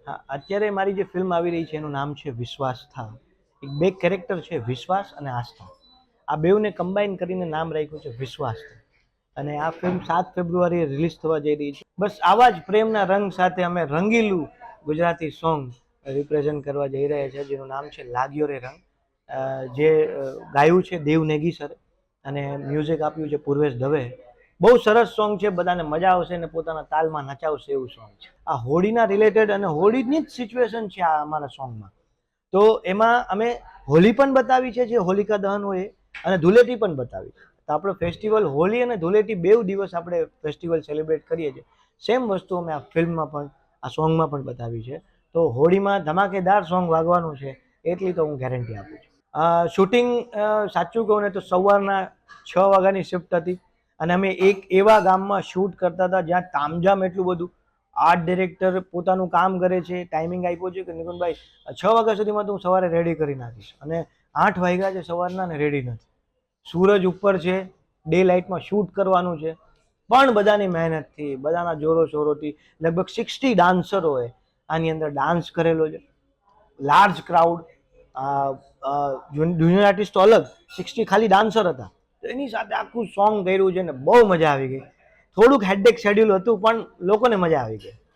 હા, અત્યારે મારી જે ફિલ્મ આવી રહી છે એનું નામ છે વિશ્વાસ થા. એક બે કેરેક્ટર છે વિશ્વાસ અને આસ્થા. આ બેઉને કમ્બાઈન કરીને નામ રાખ્યું છે વિશ્વાસ થા. અને આ ફિલ્મ 7 ફેબ્રુઆરીએ રિલીઝ થવા જઈ રહી છે. બસ આવા જ પ્રેમના રંગ સાથે અમે રંગીલું ગુજરાતી સોંગ રિપ્રેઝન્ટ કરવા જઈ રહ્યા છે જેનું નામ છે લાગ્યો રે રંગ. જે ગાયું છે દેવ નેગી સર અને મ્યુઝિક આપ્યું છે પૂર્વેશ દવે. બહુ સરસ સોંગ છે, બધાને મજા આવશે અને પોતાના તાલમાં નચાવશે એવું સોંગ છે. આ હોળીના રિલેટેડ અને હોળીની જ સિચ્યુએશન છે આ અમારા સોંગમાં. તો એમાં અમે હોળી પણ બતાવી છે જે હોલિકા દહન હોય અને ધૂળેટી પણ બતાવી છે. તો આપણો ફેસ્ટિવલ હોળી અને ધૂળેટી બેવ દિવસ આપણે ફેસ્ટિવલ સેલિબ્રેટ કરીએ છીએ. સેમ વસ્તુ અમે આ ફિલ્મમાં પણ આ સોંગમાં પણ બતાવી છે. તો હોળીમાં ધમાકેદાર સોંગ વાગવાનું છે એટલી તો હું ગેરંટી આપું છું. શૂટિંગ સાચું કહું ને તો સવારના 6 વાગ્યાની શિફ્ટ હતી અને અમે એક એવા ગામમાં શૂટ કરતા હતા જ્યાં તામઝામ એટલું બધું. આર્ટ ડિરેક્ટર પોતાનું કામ કરે છે, ટાઈમિંગ આપ્યો છે કે નિકુંજભાઈ 6 વાગ્યા સુધીમાં તો હું સવારે રેડી કરી નાખીશ, અને 8 વાગ્યા છે સવારના ને રેડી નથી. સૂરજ ઉપર છે, ડે લાઇટમાં શૂટ કરવાનું છે, પણ બધાની મહેનતથી બધાના જોરો શોરોથી લગભગ 60 ડાન્સરોએ આની અંદર ડાન્સ કરેલો છે. લાર્જ ક્રાઉડ, જુનિયર આર્ટિસ્ટો અલગ, 60 ખાલી ડાન્સર હતા. તો એની સાથે આખું સોંગ કર્યું છે ને બહુ મજા આવી ગઈ. થોડુંક હેડેક શેડ્યુલ હતું પણ લોકોને મજા આવી ગઈ.